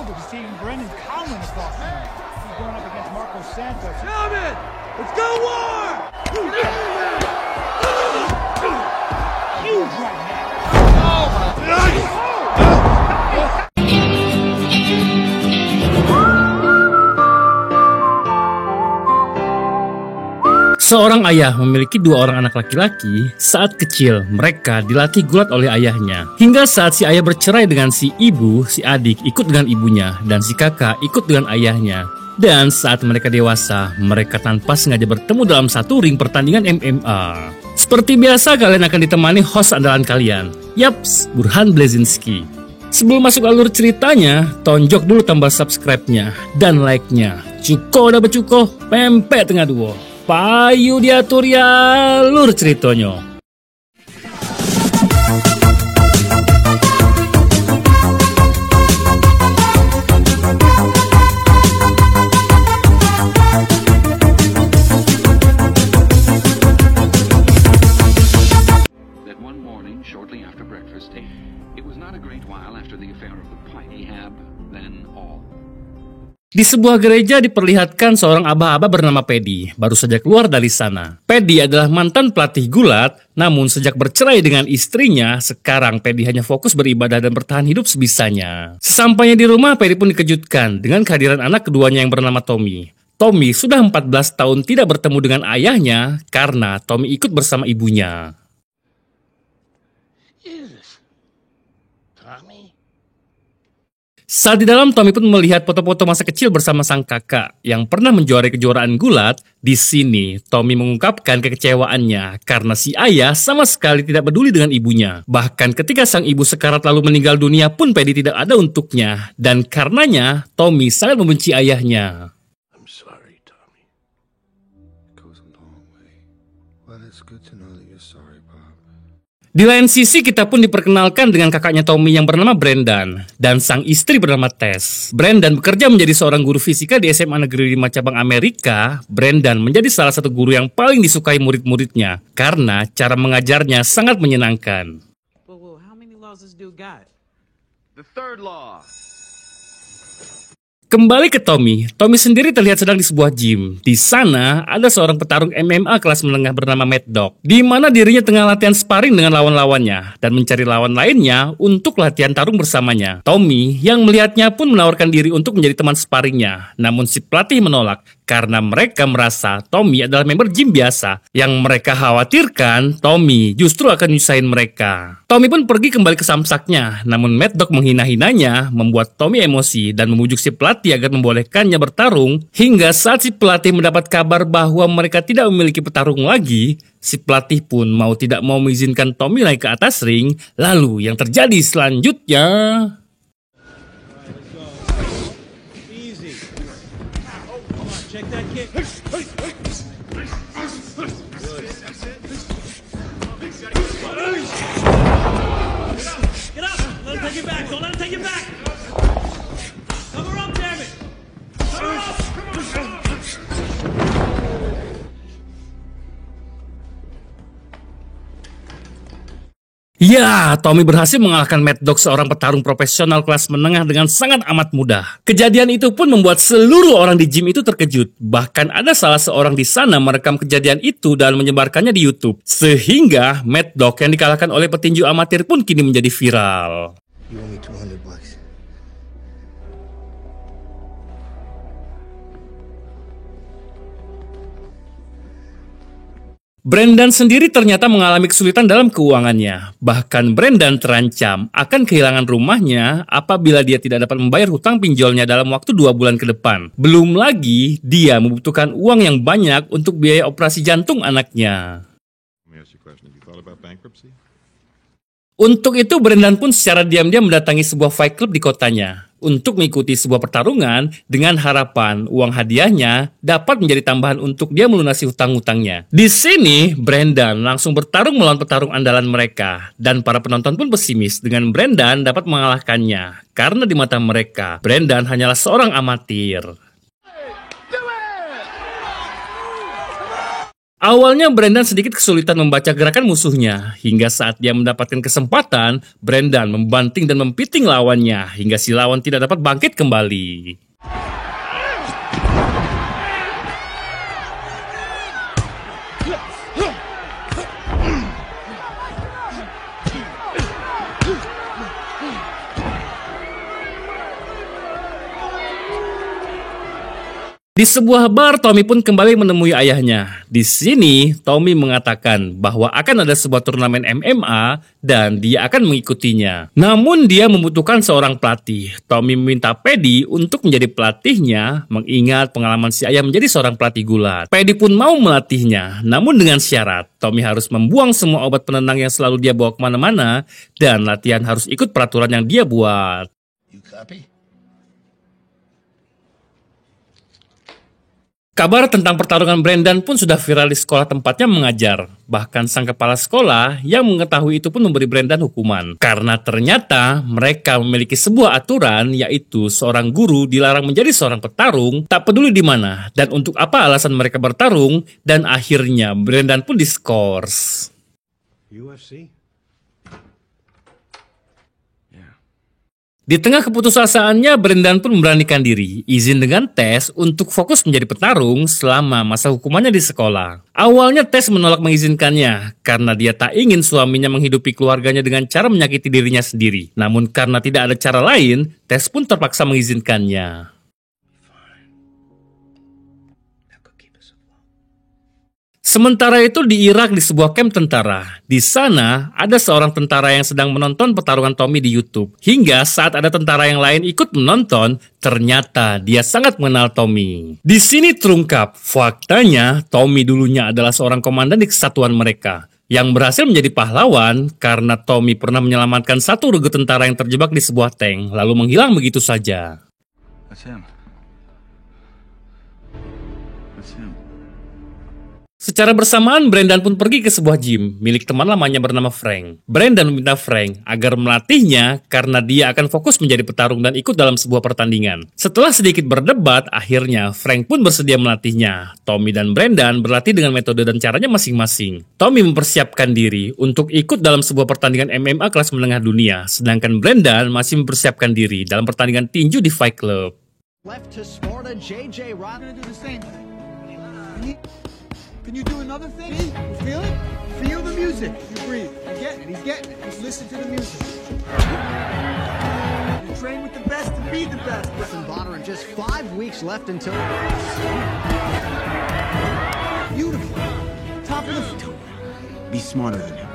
thrilled to be seeing Brendan Cowan across the ring. He's going up against Marco Santos. Gentlemen, let's go war! Huge right now. Oh my God! Seorang ayah memiliki dua orang anak laki-laki. Saat kecil, mereka dilatih gulat oleh ayahnya. Hingga saat si ayah bercerai dengan si ibu, si adik ikut dengan ibunya, dan si kakak ikut dengan ayahnya. Dan saat mereka dewasa, mereka tanpa sengaja bertemu dalam satu ring pertandingan MMA. Seperti biasa, kalian akan ditemani host andalan kalian. Yaps, Burhan Blezinski. Sebelum masuk alur ceritanya, tonjok dulu tombol subscribe-nya dan like-nya. Cuko udah becuko, pempek tengah duo. Payu diatur ya lur ceritanya. That one morning, shortly after breakfast, it was not a great while after the affair of the Piney Hab, then all. Di sebuah gereja diperlihatkan seorang aba-aba bernama Paddy, baru saja keluar dari sana. Paddy adalah mantan pelatih gulat, namun sejak bercerai dengan istrinya, sekarang Paddy hanya fokus beribadah dan bertahan hidup sebisanya. Sesampainya di rumah, Paddy pun dikejutkan dengan kehadiran anak keduanya yang bernama Tommy. Tommy sudah 14 tahun tidak bertemu dengan ayahnya karena Tommy ikut bersama ibunya. Saat di dalam, Tommy pun melihat foto-foto masa kecil bersama sang kakak yang pernah menjuarai kejuaraan gulat. Di sini, Tommy mengungkapkan kekecewaannya karena si ayah sama sekali tidak peduli dengan ibunya. Bahkan ketika sang ibu sekarat lalu meninggal dunia pun Paddy tidak ada untuknya. Dan karenanya, Tommy sangat membenci ayahnya. I'm sorry, Tommy. It goes a long way. Well, it's good to know that you're sorry, Bob. Di lain sisi, kita pun diperkenalkan dengan kakaknya Tommy yang bernama Brendan dan sang istri bernama Tess. Brendan bekerja menjadi seorang guru fisika di SMA Negeri 5 cabang Amerika. Brendan menjadi salah satu guru yang paling disukai murid-muridnya karena cara mengajarnya sangat menyenangkan. Whoa, how many laws this dude got? The third law. Kembali ke Tommy. Tommy sendiri terlihat sedang di sebuah gym. Di sana ada seorang petarung MMA kelas menengah bernama Mad Dog, di mana dirinya tengah latihan sparring dengan lawan-lawannya dan mencari lawan lainnya untuk latihan tarung bersamanya. Tommy yang melihatnya pun menawarkan diri untuk menjadi teman sparringnya. Namun si pelatih menolak karena mereka merasa Tommy adalah member gym biasa. Yang mereka khawatirkan Tommy justru akan nyusahin mereka. Tommy pun pergi kembali ke samsaknya. Namun Mad Dog menghina-hinanya, membuat Tommy emosi dan memujuk si pelatih agar membolehkannya bertarung. Hingga saat si pelatih mendapat kabar bahwa mereka tidak memiliki petarung lagi, si pelatih pun mau tidak mau mengizinkan Tommy naik ke atas ring. Lalu yang terjadi selanjutnya... Check that kick. Get up! Let him take it back! Don't let him take it back! Cover up, damn it! Cover up! Ya, Tommy berhasil mengalahkan Mad Dog, seorang petarung profesional kelas menengah dengan sangat amat mudah. Kejadian itu pun membuat seluruh orang di gym itu terkejut. Bahkan ada salah seorang di sana merekam kejadian itu dan menyebarkannya di YouTube. Sehingga Mad Dog yang dikalahkan oleh petinju amatir pun kini menjadi viral. You owe me $200. Brendan sendiri ternyata mengalami kesulitan dalam keuangannya. Bahkan Brendan terancam akan kehilangan rumahnya apabila dia tidak dapat membayar hutang pinjolnya dalam waktu 2 bulan ke depan. Belum lagi, dia membutuhkan uang yang banyak untuk biaya operasi jantung anaknya. Untuk itu, Brendan pun secara diam-diam mendatangi sebuah fight club di kotanya untuk mengikuti sebuah pertarungan dengan harapan uang hadiahnya dapat menjadi tambahan untuk dia melunasi hutang-hutangnya. Di sini, Brendan langsung bertarung melawan petarung andalan mereka dan para penonton pun pesimis dengan Brendan dapat mengalahkannya karena di mata mereka, Brendan hanyalah seorang amatir. Awalnya Brendan sedikit kesulitan membaca gerakan musuhnya, hingga saat dia mendapatkan kesempatan, Brendan membanting dan mempiting lawannya, hingga si lawan tidak dapat bangkit kembali. Di sebuah bar, Tommy pun kembali menemui ayahnya. Di sini, Tommy mengatakan bahwa akan ada sebuah turnamen MMA dan dia akan mengikutinya. Namun dia membutuhkan seorang pelatih. Tommy meminta Paddy untuk menjadi pelatihnya, mengingat pengalaman si ayah menjadi seorang pelatih gulat. Paddy pun mau melatihnya, namun dengan syarat Tommy harus membuang semua obat penenang yang selalu dia bawa kemana-mana dan latihan harus ikut peraturan yang dia buat. You copy? Kabar tentang pertarungan Brendan pun sudah viral di sekolah tempatnya mengajar. Bahkan sang kepala sekolah yang mengetahui itu pun memberi Brendan hukuman. Karena ternyata mereka memiliki sebuah aturan, yaitu seorang guru dilarang menjadi seorang petarung, tak peduli di mana dan untuk apa alasan mereka bertarung, dan akhirnya Brendan pun diskors. UFC? Di tengah keputusasaan Brendan pun memberanikan diri, izin dengan Tess untuk fokus menjadi petarung selama masa hukumannya di sekolah. Awalnya Tess menolak mengizinkannya, karena dia tak ingin suaminya menghidupi keluarganya dengan cara menyakiti dirinya sendiri. Namun karena tidak ada cara lain, Tess pun terpaksa mengizinkannya. Sementara itu di Irak di sebuah kamp tentara. Di sana ada seorang tentara yang sedang menonton pertarungan Tommy di YouTube. Hingga saat ada tentara yang lain ikut menonton, ternyata dia sangat mengenal Tommy. Di sini terungkap, faktanya Tommy dulunya adalah seorang komandan di kesatuan mereka yang berhasil menjadi pahlawan karena Tommy pernah menyelamatkan satu regu tentara yang terjebak di sebuah tank lalu menghilang begitu saja. That's him. That's him. Secara bersamaan, Brendan pun pergi ke sebuah gym milik teman lamanya bernama Frank. Brendan meminta Frank agar melatihnya karena dia akan fokus menjadi petarung dan ikut dalam sebuah pertandingan. Setelah sedikit berdebat, akhirnya Frank pun bersedia melatihnya. Tommy dan Brendan berlatih dengan metode dan caranya masing-masing. Tommy mempersiapkan diri untuk ikut dalam sebuah pertandingan MMA kelas menengah dunia, sedangkan Brendan masih mempersiapkan diri dalam pertandingan tinju di Fight Club. Left to Sparta, JJ Rock. I'm gonna do the same thing. Can you do another thing? You feel it? Feel the music. You breathe. You getting it. He's getting it. Just listen to the music. You train with the best to be the best. And Bonner, and just 5 weeks left until... Beautiful. Top of the... Be smarter than him.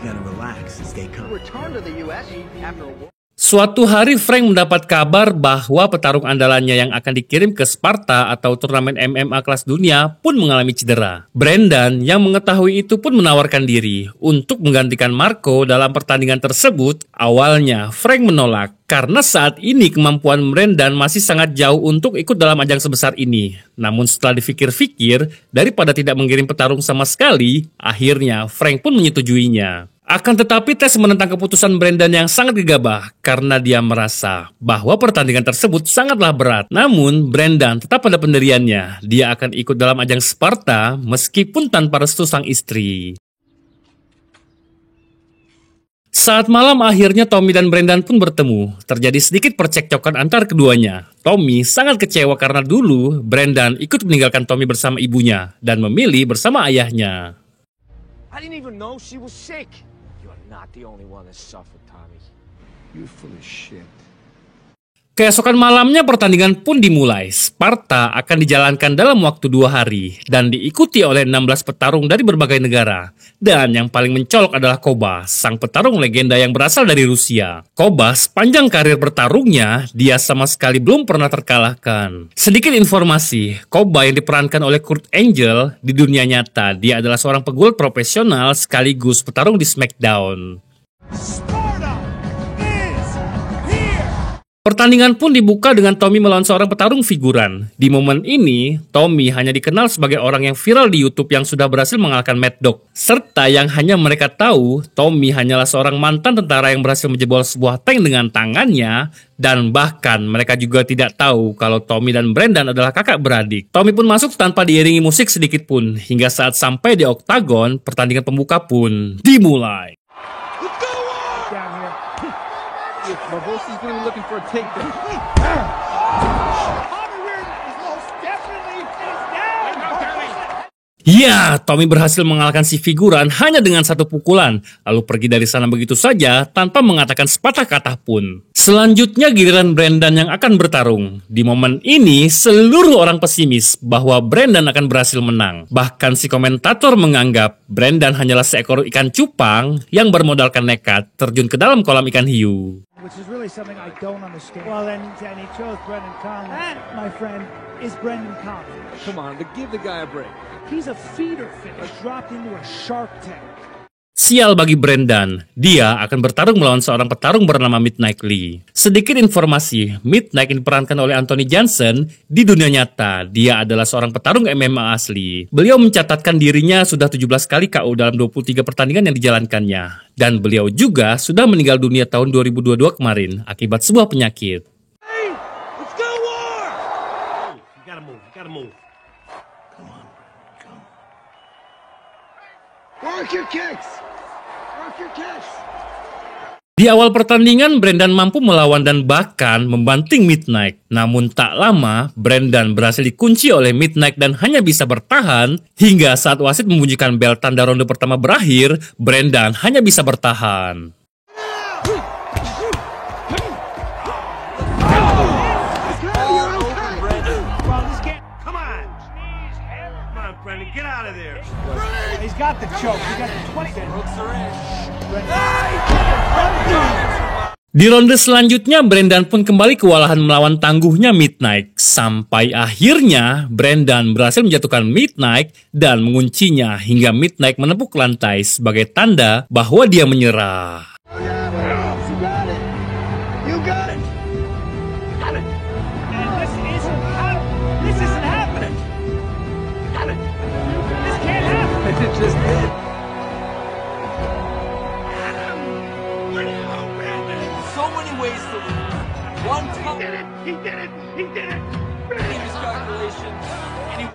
You gotta relax and stay calm. Return to the U.S. after a war. Suatu hari Frank mendapat kabar bahwa petarung andalannya yang akan dikirim ke Sparta atau turnamen MMA kelas dunia pun mengalami cedera. Brendan yang mengetahui itu pun menawarkan diri untuk menggantikan Marco dalam pertandingan tersebut. Awalnya Frank menolak karena saat ini kemampuan Brendan masih sangat jauh untuk ikut dalam ajang sebesar ini. Namun setelah dipikir-pikir, daripada tidak mengirim petarung sama sekali, akhirnya Frank pun menyetujuinya. Akan tetapi Tess menentang keputusan Brendan yang sangat gegabah karena dia merasa bahwa pertandingan tersebut sangatlah berat. Namun Brendan tetap pada pendiriannya. Dia akan ikut dalam ajang Sparta meskipun tanpa restu sang istri. Saat malam akhirnya Tommy dan Brendan pun bertemu. Terjadi sedikit percekcokan antar keduanya. Tommy sangat kecewa karena dulu Brendan ikut meninggalkan Tommy bersama ibunya dan memilih bersama ayahnya. I didn't even know she was sick. You're not the only one that suffered, Tommy. You full of shit. Keesokan malamnya pertandingan pun dimulai. Sparta akan dijalankan dalam waktu 2 hari dan diikuti oleh 16 petarung dari berbagai negara. Dan yang paling mencolok adalah Koba, sang petarung legenda yang berasal dari Rusia. Koba sepanjang karir bertarungnya, dia sama sekali belum pernah terkalahkan. Sedikit informasi, Koba yang diperankan oleh Kurt Angle di dunia nyata, dia adalah seorang pegulat profesional sekaligus petarung di SmackDown. Sparta is here! Pertandingan pun dibuka dengan Tommy melawan seorang petarung figuran. Di momen ini, Tommy hanya dikenal sebagai orang yang viral di YouTube yang sudah berhasil mengalahkan Mad Dog. Serta yang hanya mereka tahu, Tommy hanyalah seorang mantan tentara yang berhasil menjebol sebuah tank dengan tangannya. Dan bahkan mereka juga tidak tahu kalau Tommy dan Brendan adalah kakak beradik. Tommy pun masuk tanpa diiringi musik sedikit pun. Hingga saat sampai di oktagon, pertandingan pembuka pun dimulai. Barbosi's gonna be looking for a takedown. Ya, Tommy berhasil mengalahkan si figuran hanya dengan satu pukulan, lalu pergi dari sana begitu saja tanpa mengatakan sepatah kata pun. Selanjutnya giliran Brendan yang akan bertarung. Di momen ini, seluruh orang pesimis bahwa Brendan akan berhasil menang. Bahkan si komentator menganggap Brendan hanyalah seekor ikan cupang yang bermodalkan nekat terjun ke dalam kolam ikan hiu. Which is really something I don't understand. Well, and he chose Brendan Conley. That, my friend, is Brendan Conley. Come on, give the guy a break. He's a feeder fish dropped into a shark tank. Sial bagi Brendan, dia akan bertarung melawan seorang petarung bernama Midnight Lee. Sedikit informasi, Midnight diperankan oleh Anthony Johnson. Di dunia nyata, dia adalah seorang petarung MMA asli. Beliau mencatatkan dirinya sudah 17 kali KO dalam 23 pertandingan yang dijalankannya. Dan beliau juga sudah meninggal dunia tahun 2022 kemarin akibat sebuah penyakit. Hey, let's go war! You gotta move. Come on, Brendan, come. Work your kicks! Work your kicks! Di awal pertandingan, Brendan mampu melawan dan bahkan membanting Midnight. Namun tak lama, Brendan berhasil dikunci oleh Midnight dan hanya bisa bertahan. Hingga saat wasit membunyikan bel tanda ronde pertama berakhir, Brendan hanya bisa bertahan. Come on, Brendan, get out of there. He's got the choke. He got the 20 hooks are in. Di ronde selanjutnya, Brendan pun kembali kewalahan melawan tangguhnya Midnight. Sampai akhirnya, Brendan berhasil menjatuhkan Midnight dan menguncinya hingga Midnight menepuk lantai sebagai tanda bahwa dia menyerah. You got it! This isn't happening. This can't happen. It just did. So many ways to lose. One time. He did it! Miscalculation.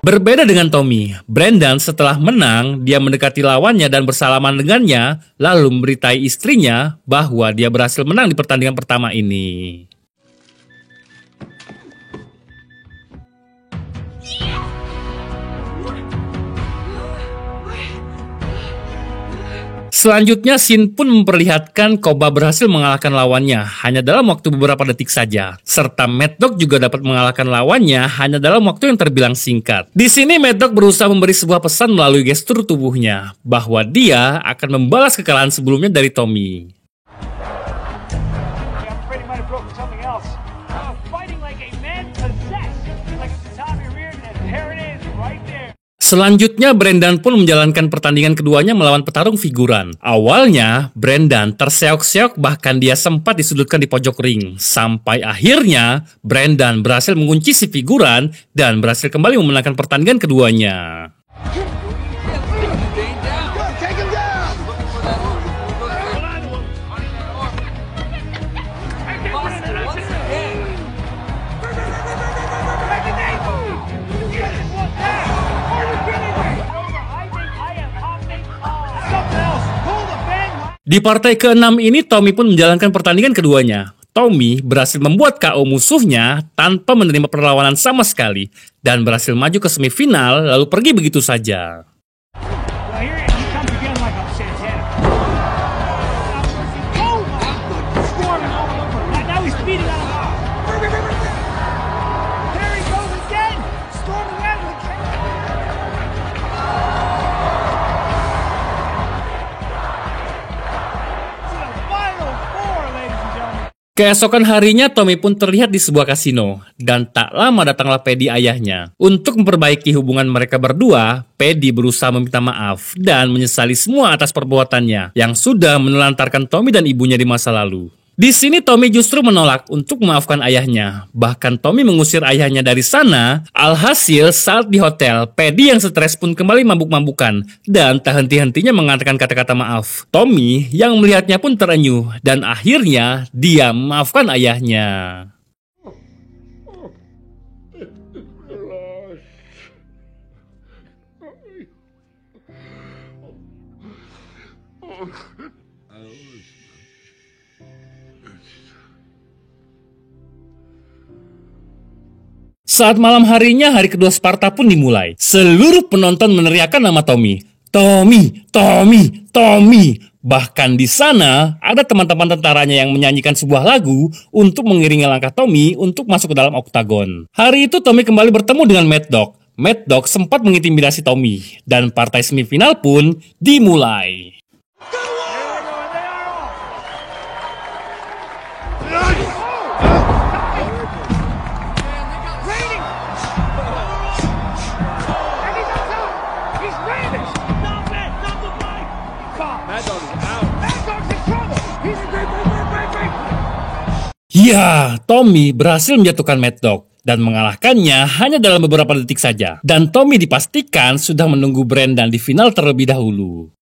Berbeda dengan Tommy, Brendan setelah menang, dia mendekati lawannya dan bersalaman dengannya, lalu memberitai istrinya bahwa dia berhasil menang di pertandingan pertama ini. Selanjutnya, scene pun memperlihatkan Koba berhasil mengalahkan lawannya hanya dalam waktu beberapa detik saja. Serta Mad Dog juga dapat mengalahkan lawannya hanya dalam waktu yang terbilang singkat. Di sini Mad Dog berusaha memberi sebuah pesan melalui gestur tubuhnya bahwa dia akan membalas kekalahan sebelumnya dari Tommy. I'm afraid he might have broken something else. Fighting like a man possessed. Like it's Tommy Reardon, and there it is, right there. Selanjutnya, Brendan pun menjalankan pertandingan keduanya melawan petarung figuran. Awalnya, Brendan terseok-seok bahkan dia sempat disudutkan di pojok ring. Sampai akhirnya, Brendan berhasil mengunci si figuran dan berhasil kembali memenangkan pertandingan keduanya. Take him down! Di partai ke-6 ini, Tommy pun menjalankan pertandingan keduanya. Tommy berhasil membuat KO musuhnya tanpa menerima perlawanan sama sekali dan berhasil maju ke semifinal lalu pergi begitu saja. Keesokan harinya, Tommy pun terlihat di sebuah kasino. Dan tak lama datanglah Paddy ayahnya. Untuk memperbaiki hubungan mereka berdua, Paddy berusaha meminta maaf dan menyesali semua atas perbuatannya yang sudah menelantarkan Tommy dan ibunya di masa lalu. Di sini Tommy justru menolak untuk memaafkan ayahnya. Bahkan Tommy mengusir ayahnya dari sana. Alhasil saat di hotel, Paddy yang stres pun kembali mabuk-mabukan dan tak henti-hentinya mengatakan kata-kata maaf. Tommy yang melihatnya pun terenyuh dan akhirnya dia memaafkan ayahnya. Saat malam harinya, hari kedua Sparta pun dimulai. Seluruh penonton meneriakkan nama Tommy. Tommy, Tommy, Tommy. Bahkan di sana, ada teman-teman tentaranya yang menyanyikan sebuah lagu untuk mengiringi langkah Tommy untuk masuk ke dalam oktagon. Hari itu Tommy kembali bertemu dengan Mad Dog. Mad Dog sempat mengintimidasi Tommy. Dan partai semifinal pun dimulai. Ya, Tommy berhasil menjatuhkan Mad Dog dan mengalahkannya hanya dalam beberapa detik saja. Dan Tommy dipastikan sudah menunggu Brendan di final terlebih dahulu.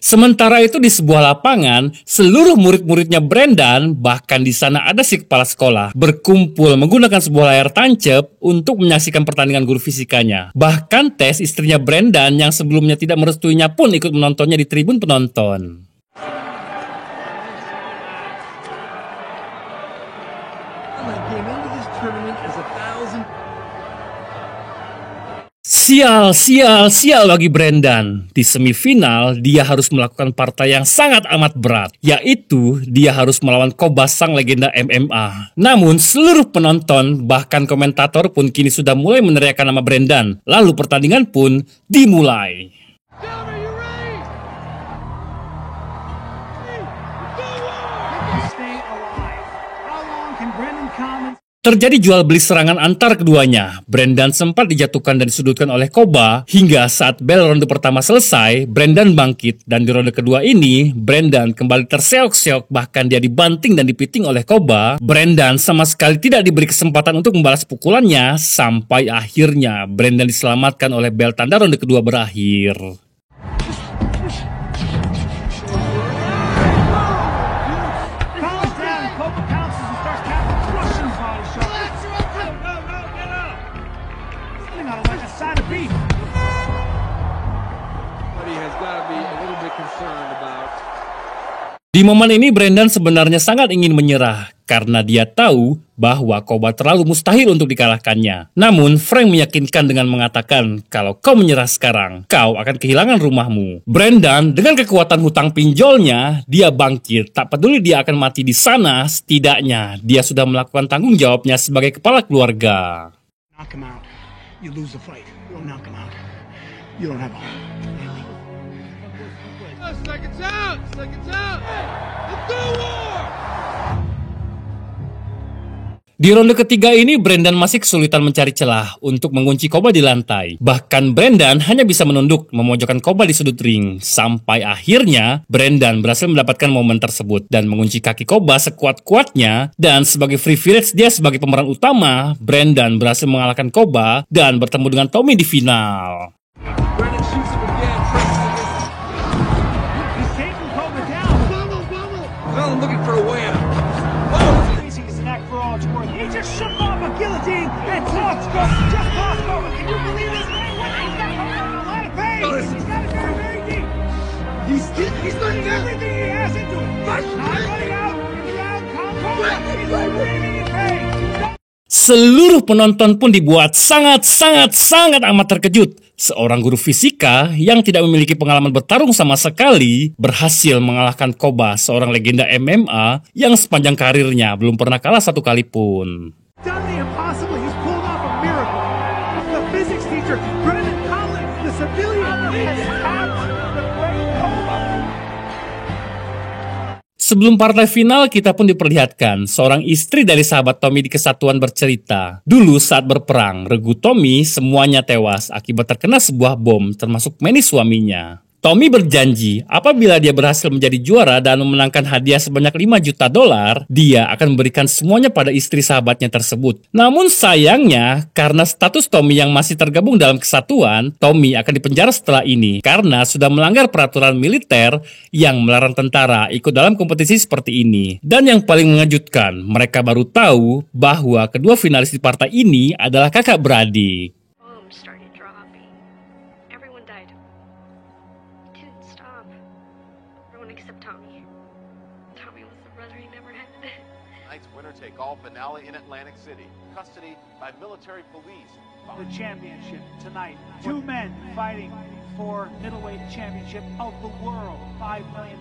Sementara itu di sebuah lapangan, seluruh murid-muridnya Brendan, bahkan di sana ada si kepala sekolah, berkumpul menggunakan sebuah layar tancap untuk menyaksikan pertandingan guru fisikanya. Bahkan Tess, istrinya Brendan yang sebelumnya tidak merestuinya pun ikut menontonnya di tribun penonton. Sial bagi Brendan. Di semifinal, dia harus melakukan partai yang sangat amat berat, yaitu dia harus melawan Koba, sang legenda MMA. Namun, seluruh penonton, bahkan komentator pun kini sudah mulai meneriakkan nama Brendan. Lalu pertandingan pun dimulai. Terjadi jual beli serangan antar keduanya. Brendan sempat dijatuhkan dan disudutkan oleh Koba, hingga saat bel ronde pertama selesai, Brendan bangkit. Dan di ronde kedua ini, Brendan kembali terseok-seok, bahkan dia dibanting dan dipiting oleh Koba. Brendan sama sekali tidak diberi kesempatan untuk membalas pukulannya, sampai akhirnya Brendan diselamatkan oleh bel tanda ronde kedua berakhir. Di momen ini Brendan sebenarnya sangat ingin menyerah karena dia tahu bahwa Koba terlalu mustahil untuk dikalahkannya. Namun Frank meyakinkan dengan mengatakan kalau kau menyerah sekarang, kau akan kehilangan rumahmu. Brendan dengan kekuatan hutang pinjolnya, dia bangkit. Tak peduli dia akan mati di sana, setidaknya dia sudah melakukan tanggung jawabnya sebagai kepala keluarga. Knock him out. You lose the fight. You don't knock him out. You don't have a home. Seconds out! Seconds out! Let's go war! Di ronde ketiga ini, Brendan masih kesulitan mencari celah untuk mengunci Koba di lantai. Bahkan Brendan hanya bisa menunduk, memojokkan Koba di sudut ring. Sampai akhirnya, Brendan berhasil mendapatkan momen tersebut dan mengunci kaki Koba sekuat-kuatnya. Dan sebagai privilege dia sebagai pemeran utama, Brendan berhasil mengalahkan Koba dan bertemu dengan Tommy di final. Looking for a way out. Raising his neck for all it's worth. He just shook off a guillotine and talks just lost over. Can you believe this? He's got a lot of pain. He's got it very, very deep. He's putting everything he has into it. Not running out. He's like breathing in pain. Seluruh penonton pun dibuat sangat amat terkejut. Seorang guru fisika yang tidak memiliki pengalaman bertarung sama sekali berhasil mengalahkan Koba, seorang legenda MMA yang sepanjang karirnya belum pernah kalah satu kali pun. Done the impossible. He's pulled off a miracle. The physics teacher, Brendan Collins, the civilian, has tapped the great Koba. Sebelum partai final, kita pun diperlihatkan seorang istri dari sahabat Tommy di kesatuan bercerita. Dulu saat berperang, regu Tommy semuanya tewas akibat terkena sebuah bom, termasuk Manny suaminya. Tommy berjanji apabila dia berhasil menjadi juara dan memenangkan hadiah sebanyak $5 juta, dia akan memberikan semuanya pada istri sahabatnya tersebut. Namun sayangnya, karena status Tommy yang masih tergabung dalam kesatuan, Tommy akan dipenjara setelah ini karena sudah melanggar peraturan militer yang melarang tentara ikut dalam kompetisi seperti ini. Dan yang paling mengejutkan, mereka baru tahu bahwa kedua finalis di partai ini adalah kakak beradik. Golf finale in Atlantic City. Custody by military police. The championship tonight. Two men fighting for middleweight championship of the world. $5 million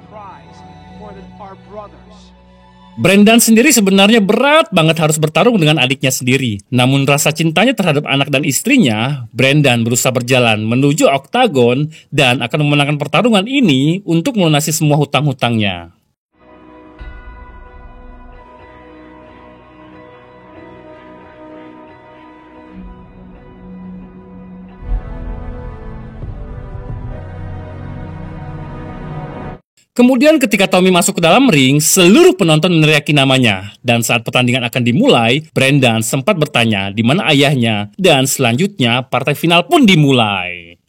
prize for our brothers. Brendan sendiri sebenarnya berat banget harus bertarung dengan adiknya sendiri. Namun rasa cintanya terhadap anak dan istrinya, Brendan berusaha berjalan menuju oktagon dan akan memenangkan pertarungan ini untuk melunasi semua hutang-hutangnya. Kemudian ketika Tommy masuk ke dalam ring, seluruh penonton meneriaki namanya. Dan saat pertandingan akan dimulai, Brendan sempat bertanya di mana ayahnya. Dan selanjutnya, partai final pun dimulai.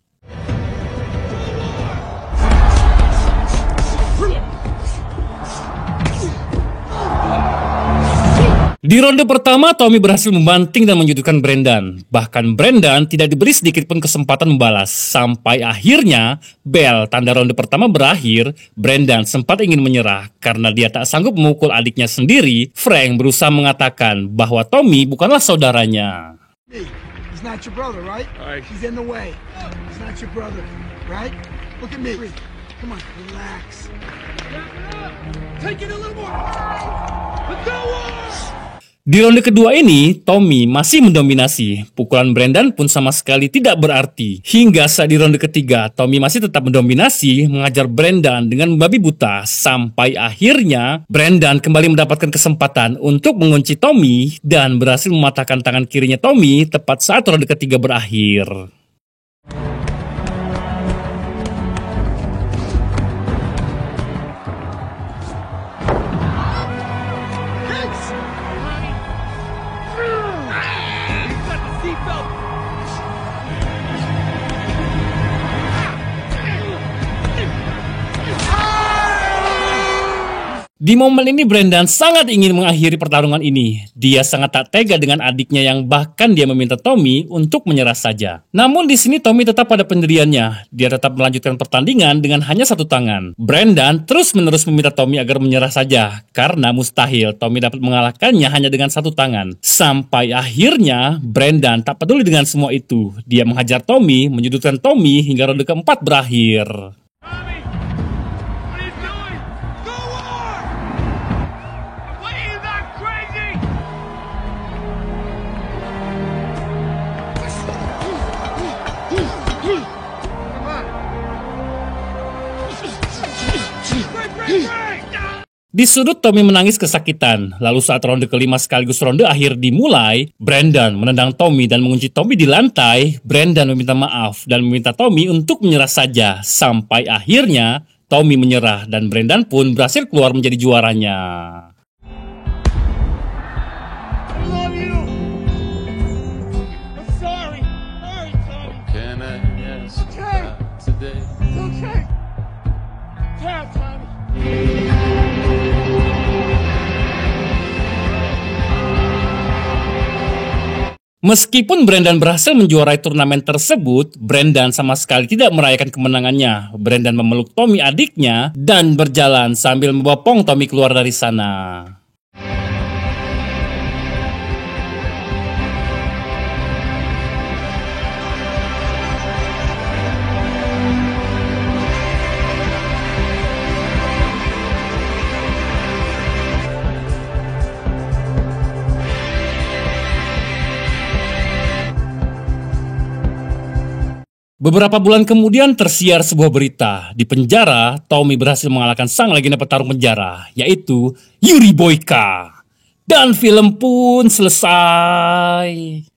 Di ronde pertama, Tommy berhasil membanting dan menyudutkan Brendan. Bahkan Brendan tidak diberi sedikit pun kesempatan membalas. Sampai akhirnya, bel tanda ronde pertama berakhir, Brendan sempat ingin menyerah. Karena dia tak sanggup memukul adiknya sendiri, Frank berusaha mengatakan bahwa Tommy bukanlah saudaranya. He's not your brother, right? He's in the way. He's not your brother, right? Look at me. Come on, relax. Take it a little more. Let's go! Di ronde kedua ini, Tommy masih mendominasi. Pukulan Brendan pun sama sekali tidak berarti. Hingga saat di ronde ketiga, Tommy masih tetap mendominasi, mengajar Brendan dengan membabi buta. Sampai akhirnya, Brendan kembali mendapatkan kesempatan untuk mengunci Tommy dan berhasil mematahkan tangan kirinya Tommy tepat saat ronde ketiga berakhir. Di momen ini Brendan sangat ingin mengakhiri pertarungan ini. Dia sangat tak tega dengan adiknya yang bahkan dia meminta Tommy untuk menyerah saja. Namun di sini Tommy tetap pada pendiriannya. Dia tetap melanjutkan pertandingan dengan hanya satu tangan. Brendan terus-menerus meminta Tommy agar menyerah saja karena mustahil Tommy dapat mengalahkannya hanya dengan satu tangan. Sampai akhirnya Brendan tak peduli dengan semua itu. Dia menghajar Tommy, menyudutkan Tommy hingga ronde keempat berakhir. Di sudut Tommy menangis kesakitan. Lalu saat ronde kelima sekaligus ronde akhir dimulai, Brendan menendang Tommy dan mengunci Tommy di lantai. Brendan meminta maaf dan meminta Tommy untuk menyerah saja. Sampai akhirnya Tommy menyerah dan Brendan pun berhasil keluar menjadi juaranya. Meskipun Brendan berhasil menjuarai turnamen tersebut, Brendan sama sekali tidak merayakan kemenangannya. Brendan memeluk Tommy adiknya dan berjalan sambil membopong Tommy keluar dari sana. Beberapa bulan kemudian tersiar sebuah berita. Di penjara, Tommy berhasil mengalahkan sang legenda petarung penjara, yaitu Yuri Boyka. Dan film pun selesai.